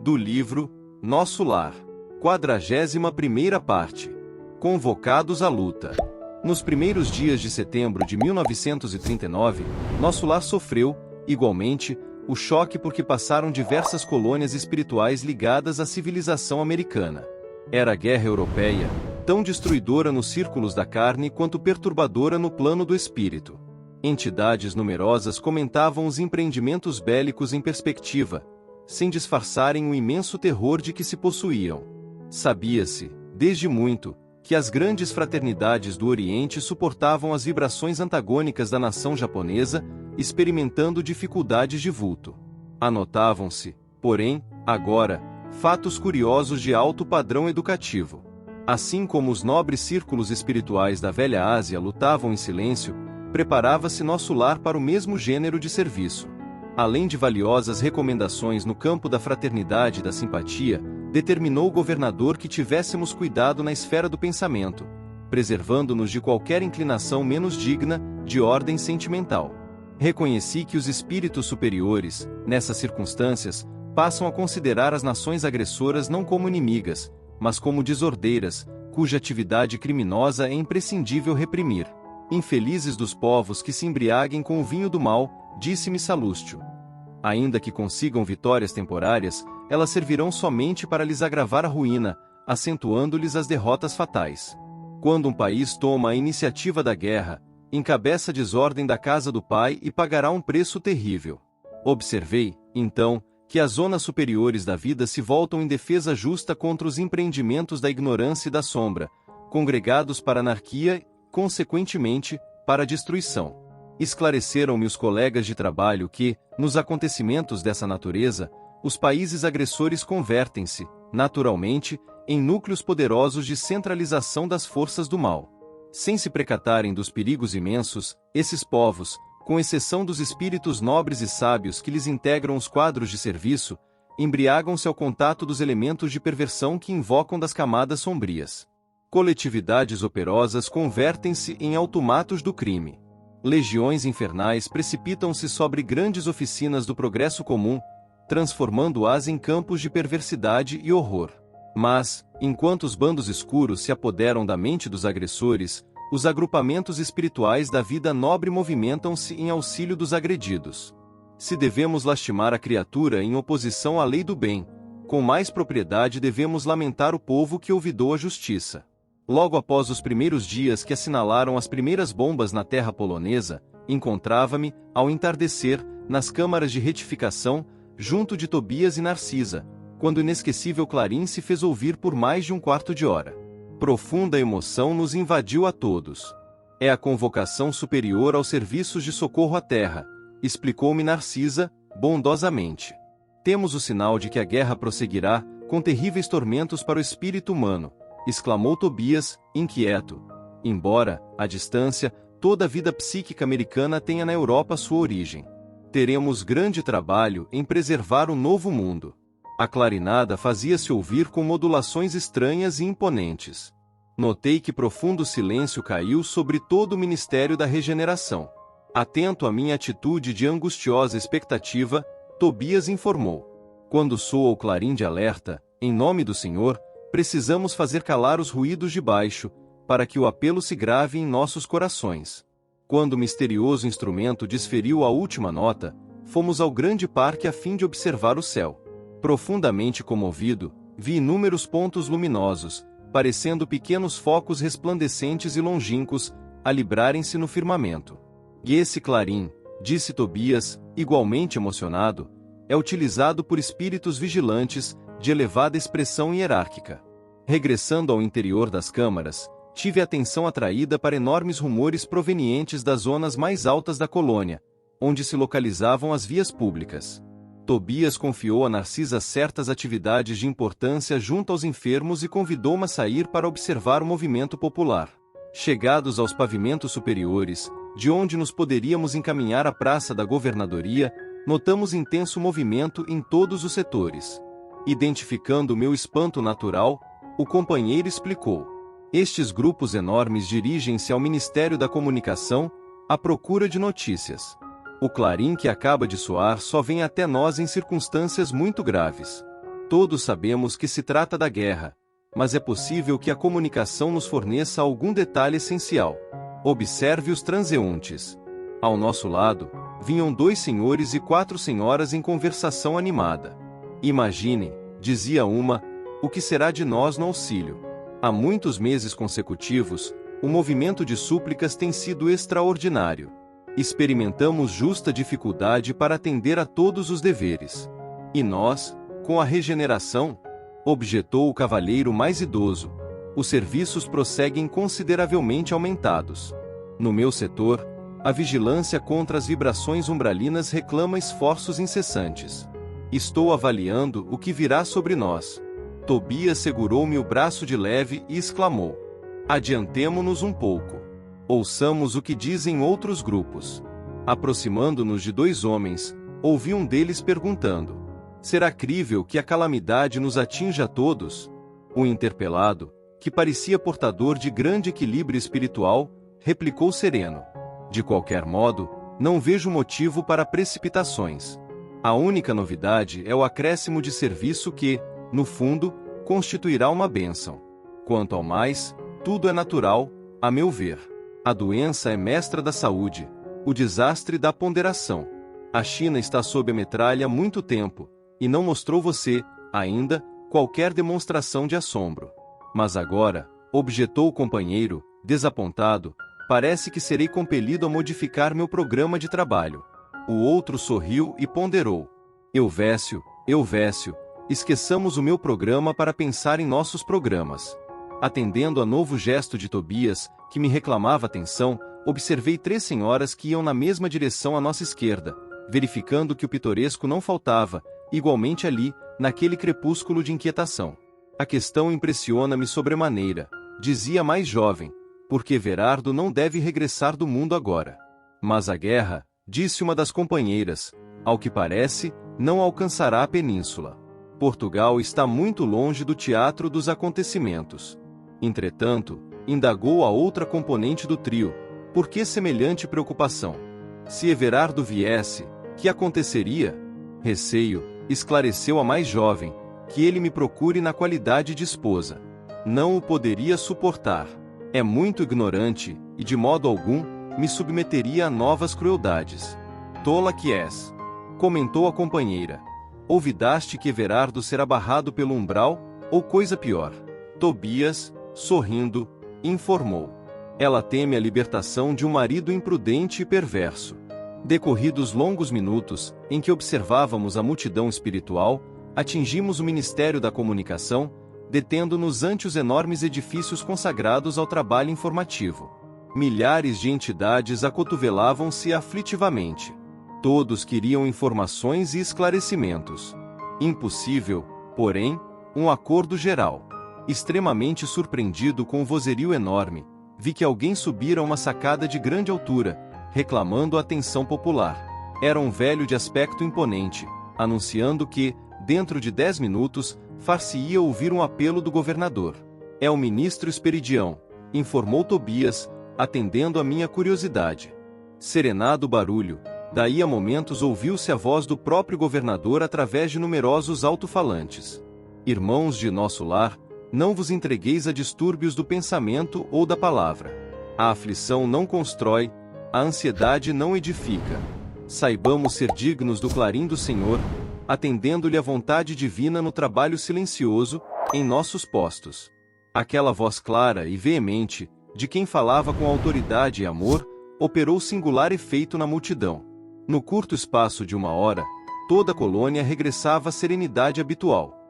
Do livro Nosso Lar. 41ª parte. Convocados à luta. Nos primeiros dias de setembro de 1939, nosso lar sofreu, igualmente, o choque porque passaram diversas colônias espirituais ligadas à civilização americana. Era a guerra europeia, tão destruidora nos círculos da carne quanto perturbadora no plano do espírito. Entidades numerosas comentavam os empreendimentos bélicos em perspectiva, sem disfarçarem o imenso terror de que se possuíam. Sabia-se, desde muito, que as grandes fraternidades do Oriente suportavam as vibrações antagônicas da nação japonesa, experimentando dificuldades de vulto. Anotavam-se, porém, agora, fatos curiosos de alto padrão educativo. Assim como os nobres círculos espirituais da velha Ásia lutavam em silêncio, preparava-se nosso lar para o mesmo gênero de serviço. Além de valiosas recomendações no campo da fraternidade e da simpatia, determinou o governador que tivéssemos cuidado na esfera do pensamento, preservando-nos de qualquer inclinação menos digna, de ordem sentimental. Reconheci que os espíritos superiores, nessas circunstâncias, passam a considerar as nações agressoras não como inimigas, mas como desordeiras, cuja atividade criminosa é imprescindível reprimir. Infelizes dos povos que se embriaguem com o vinho do mal, disse-me Salústio. Ainda que consigam vitórias temporárias, elas servirão somente para lhes agravar a ruína, acentuando-lhes as derrotas fatais. Quando um país toma a iniciativa da guerra, encabeça a desordem da casa do pai e pagará um preço terrível. Observei, então, que as zonas superiores da vida se voltam em defesa justa contra os empreendimentos da ignorância e da sombra, congregados para a anarquia e, consequentemente, para a destruição. Esclareceram-me os colegas de trabalho que, nos acontecimentos dessa natureza, os países agressores convertem-se, naturalmente, em núcleos poderosos de centralização das forças do mal. Sem se precatarem dos perigos imensos, esses povos, com exceção dos espíritos nobres e sábios que lhes integram os quadros de serviço, embriagam-se ao contato dos elementos de perversão que invocam das camadas sombrias. Coletividades operosas convertem-se em automatos do crime. Legiões infernais precipitam-se sobre grandes oficinas do progresso comum, transformando-as em campos de perversidade e horror. Mas, enquanto os bandos escuros se apoderam da mente dos agressores, os agrupamentos espirituais da vida nobre movimentam-se em auxílio dos agredidos. Se devemos lastimar a criatura em oposição à lei do bem, com mais propriedade devemos lamentar o povo que olvidou a justiça. Logo após os primeiros dias que assinalaram as primeiras bombas na terra polonesa, encontrava-me, ao entardecer, nas câmaras de retificação, junto de Tobias e Narcisa, quando o inesquecível clarim se fez ouvir por mais de um quarto de hora. Profunda emoção nos invadiu a todos. É a convocação superior aos serviços de socorro à terra, explicou-me Narcisa, bondosamente. Temos o sinal de que a guerra prosseguirá, com terríveis tormentos para o espírito humano, exclamou Tobias, inquieto. Embora, à distância, toda a vida psíquica americana tenha na Europa sua origem. Teremos grande trabalho em preservar o novo mundo. A clarinada fazia-se ouvir com modulações estranhas e imponentes. Notei que profundo silêncio caiu sobre todo o Ministério da Regeneração. Atento à minha atitude de angustiosa expectativa, Tobias informou. Quando soa o clarim de alerta, em nome do Senhor, precisamos fazer calar os ruídos de baixo, para que o apelo se grave em nossos corações. Quando o misterioso instrumento desferiu a última nota, fomos ao grande parque a fim de observar o céu. Profundamente comovido, vi inúmeros pontos luminosos, parecendo pequenos focos resplandecentes e longínquos, a librarem-se no firmamento. E esse clarim, disse Tobias, igualmente emocionado, é utilizado por espíritos vigilantes, de elevada expressão hierárquica. Regressando ao interior das câmaras, tive a atenção atraída para enormes rumores provenientes das zonas mais altas da colônia, onde se localizavam as vias públicas. Tobias confiou a Narcisa certas atividades de importância junto aos enfermos e convidou-me a sair para observar o movimento popular. Chegados aos pavimentos superiores, de onde nos poderíamos encaminhar à praça da governadoria, notamos intenso movimento em todos os setores. Identificando o meu espanto natural, o companheiro explicou. Estes grupos enormes dirigem-se ao Ministério da Comunicação, à procura de notícias. O clarim que acaba de soar só vem até nós em circunstâncias muito graves. Todos sabemos que se trata da guerra, mas é possível que a comunicação nos forneça algum detalhe essencial. Observe os transeuntes. Ao nosso lado, vinham 2 senhores e 4 senhoras em conversação animada. Imagine, dizia uma, o que será de nós no auxílio. Há muitos meses consecutivos, o movimento de súplicas tem sido extraordinário. Experimentamos justa dificuldade para atender a todos os deveres. E nós, com a regeneração, objetou o cavalheiro mais idoso, os serviços prosseguem consideravelmente aumentados. No meu setor, a vigilância contra as vibrações umbralinas reclama esforços incessantes. Estou avaliando o que virá sobre nós. Tobias segurou-me o braço de leve e exclamou: adiantemo-nos um pouco. Ouçamos o que dizem outros grupos. Aproximando-nos de 2 homens, ouvi um deles perguntando: será crível que a calamidade nos atinja a todos? O interpelado, que parecia portador de grande equilíbrio espiritual, replicou sereno: de qualquer modo, não vejo motivo para precipitações. A única novidade é o acréscimo de serviço que, no fundo, constituirá uma bênção. Quanto ao mais, tudo é natural, a meu ver. A doença é mestra da saúde, o desastre da ponderação. A China está sob a metralha há muito tempo, e não mostrou você, ainda, qualquer demonstração de assombro. Mas agora, objetou o companheiro, desapontado, parece que serei compelido a modificar meu programa de trabalho. O outro sorriu e ponderou: Euvécio, esqueçamos o meu programa para pensar em nossos programas. Atendendo a novo gesto de Tobias, que me reclamava atenção, observei 3 senhoras que iam na mesma direção à nossa esquerda, verificando que o pitoresco não faltava, igualmente ali, naquele crepúsculo de inquietação. A questão impressiona-me sobremaneira, dizia a mais jovem, porque Everardo não deve regressar do mundo agora. Mas a guerra, disse uma das companheiras, ao que parece, não alcançará a península. Portugal está muito longe do teatro dos acontecimentos. Entretanto, indagou a outra componente do trio, por que semelhante preocupação? Se Everardo viesse, que aconteceria? Receio, esclareceu a mais jovem, que ele me procure na qualidade de esposa. Não o poderia suportar. É muito ignorante, e de modo algum, me submeteria a novas crueldades. Tola que és, comentou a companheira. Ouvidaste que Everardo será barrado pelo umbral, ou coisa pior? Tobias, sorrindo, informou. Ela teme a libertação de um marido imprudente e perverso. Decorridos longos minutos, em que observávamos a multidão espiritual, atingimos o Ministério da Comunicação, detendo-nos ante os enormes edifícios consagrados ao trabalho informativo. Milhares de entidades acotovelavam-se aflitivamente. Todos queriam informações e esclarecimentos. Impossível, porém, um acordo geral. Extremamente surpreendido com o vozerio enorme, vi que alguém subira uma sacada de grande altura, reclamando a atenção popular. Era um velho de aspecto imponente, anunciando que, dentro de 10 minutos, far-se-ia ouvir um apelo do governador. É o ministro Esperidião, informou Tobias, atendendo a minha curiosidade. Serenado o barulho, daí a momentos ouviu-se a voz do próprio governador através de numerosos alto-falantes. Irmãos de nosso lar, não vos entregueis a distúrbios do pensamento ou da palavra. A aflição não constrói, a ansiedade não edifica. Saibamos ser dignos do clarim do Senhor, atendendo-lhe a vontade divina no trabalho silencioso, em nossos postos. Aquela voz clara e veemente, de quem falava com autoridade e amor, operou singular efeito na multidão. No curto espaço de 1 hora, toda a colônia regressava à serenidade habitual.